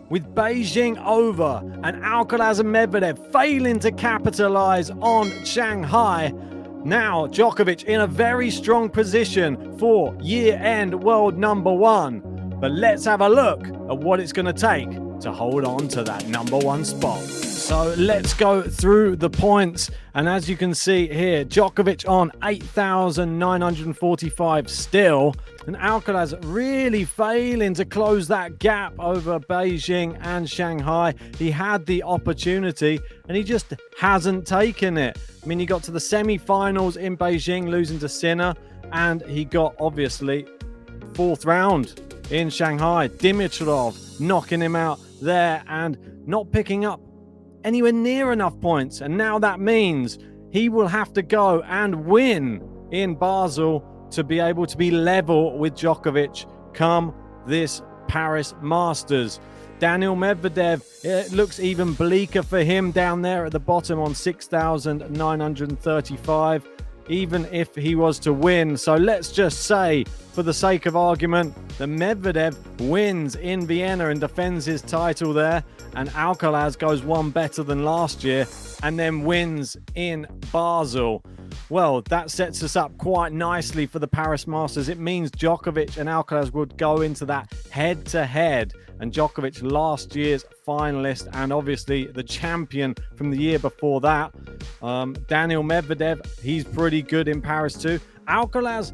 with Beijing over and Alcaraz and Medvedev failing to capitalise on Shanghai. Now Djokovic in a very strong position for year-end world number one. But let's have a look at what it's going to take to hold on to that number one spot. So let's go through the points. And as you can see here, Djokovic on 8,945 still. And Alcaraz really failing to close that gap over Beijing and Shanghai. He had the opportunity and he just hasn't taken it. I mean, he got to the semi-finals in Beijing, losing to Sinner. And he got, obviously, fourth round in Shanghai. Dimitrov knocking him out there and not picking up anywhere near enough points. And now that means he will have to go and win in Basel to be able to be level with Djokovic come this Paris Masters. Daniil Medvedev, it looks even bleaker for him down there at the bottom on 6,935, even if he was to win. So let's just say, for the sake of argument, that Medvedev wins in Vienna and defends his title there, and Alcaraz goes one better than last year and then wins in Basel. Well, that sets us up quite nicely for the Paris Masters. It means Djokovic and Alcaraz would go into that head-to-head, and Djokovic, last year's finalist and obviously the champion from the year before that. Daniil Medvedev, he's pretty good in Paris too. Alcaraz,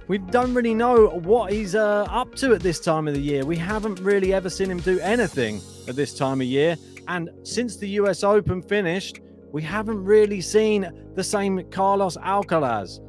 we don't really know what he's up to at this time of the year. We haven't really ever seen him do anything at this time of year. And since the US Open finished, we haven't really seen the same Carlos Alcaraz.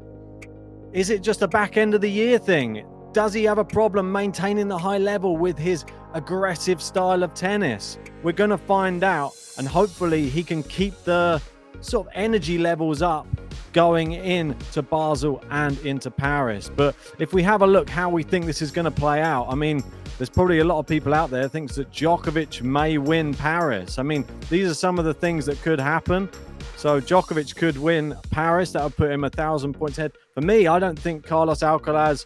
Is it just a back end of the year thing? Does he have a problem maintaining the high level with his aggressive style of tennis? We're going to find out, and hopefully he can keep the sort of energy levels up going into Basel and into Paris. But if we have a look how we think this is going to play out, I mean, there's probably a lot of people out there who thinks that Djokovic may win Paris. I mean, these are some of the things that could happen. So Djokovic could win Paris. That would put him 1,000 points ahead. For me, I don't think Carlos Alcaraz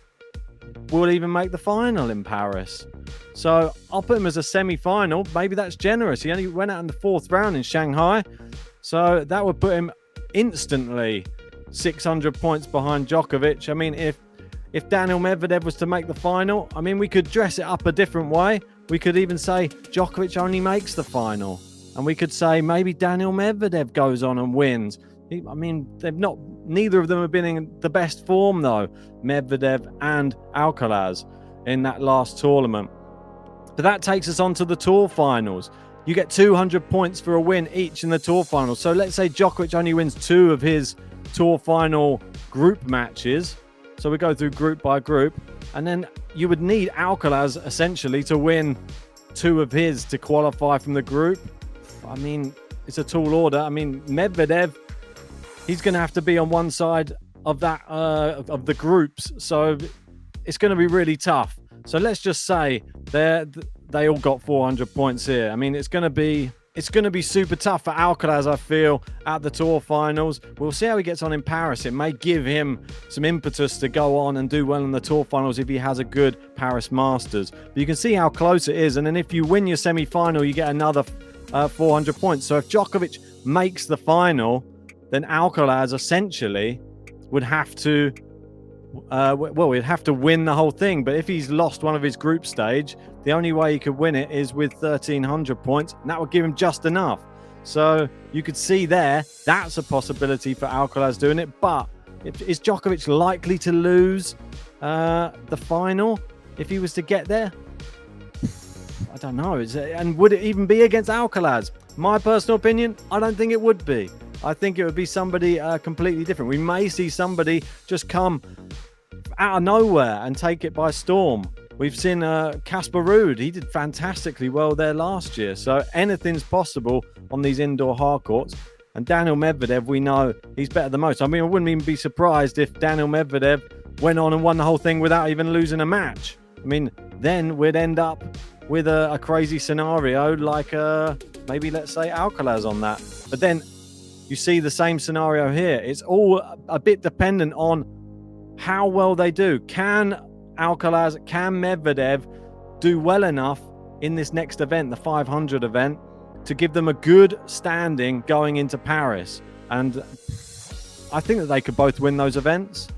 will even make the final in Paris. So I'll put him as a semi-final. Maybe that's generous. He only went out in the fourth round in Shanghai. So that would put him instantly 600 points behind Djokovic. I mean, if Daniil Medvedev was to make the final, I mean, we could dress it up a different way. We could even say Djokovic only makes the final. And we could say maybe Daniil Medvedev goes on and wins. I mean, neither of them have been in the best form, though, Medvedev and Alcaraz, in that last tournament. But that takes us on to the tour finals. You get 200 points for a win each in the tour finals. So let's say Djokovic only wins 2 of his tour final group matches. So we go through group by group. And then you would need Alcaraz, essentially, to win 2 of his to qualify from the group. I mean, it's a tall order. I mean, Medvedev, he's going to have to be on one side of that of the groups. So it's going to be really tough. So let's just say they all got 400 points here. I mean, it's going to be super tough for Alcaraz, I feel, at the tour finals. We'll see how he gets on in Paris. It may give him some impetus to go on and do well in the tour finals if he has a good Paris Masters. But you can see how close it is. And then if you win your semi-final, you get another 400 points. So if Djokovic makes the final, then Alcaraz essentially would have to he'd have to win the whole thing. But if he's lost one of his group stage, the only way he could win it is with 1,300 points, and that would give him just enough. So you could see there, that's a possibility for Alcaraz doing it. But is Djokovic likely to lose the final if he was to get there? I don't know. And would it even be against Alcaraz? My personal opinion, I don't think it would be. I think it would be somebody completely different. We may see somebody just come out of nowhere and take it by storm. We've seen Casper Ruud. He did fantastically well there last year. So anything's possible on these indoor hard courts. And Daniil Medvedev, we know he's better than most. I mean, I wouldn't even be surprised if Daniil Medvedev went on and won the whole thing without even losing a match. I mean, then we'd end up with a crazy scenario like maybe, let's say, Alcaraz on that. But then you see the same scenario here. It's all a bit dependent on how well they do. Can Alcaraz, can Medvedev do well enough in this next event, the 500 event, to give them a good standing going into Paris. And I think that they could both win those events,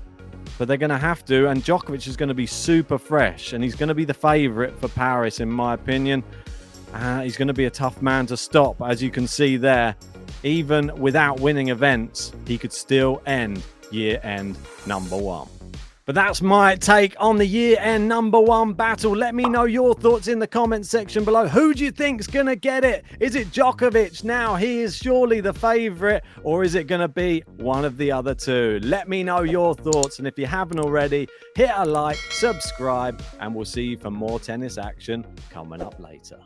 but they're going to have to. And Djokovic is going to be super fresh, and he's going to be the favourite for Paris, in my opinion. He's going to be a tough man to stop, as you can see there. Even without winning events, he could still end year-end number one. But that's my take on the year-end number one battle. Let me know your thoughts in the comments section below. Who do you think's going to get it? Is it Djokovic now? He is surely the favourite. Or is it going to be one of the other two? Let me know your thoughts. And if you haven't already, hit a like, subscribe, and we'll see you for more tennis action coming up later.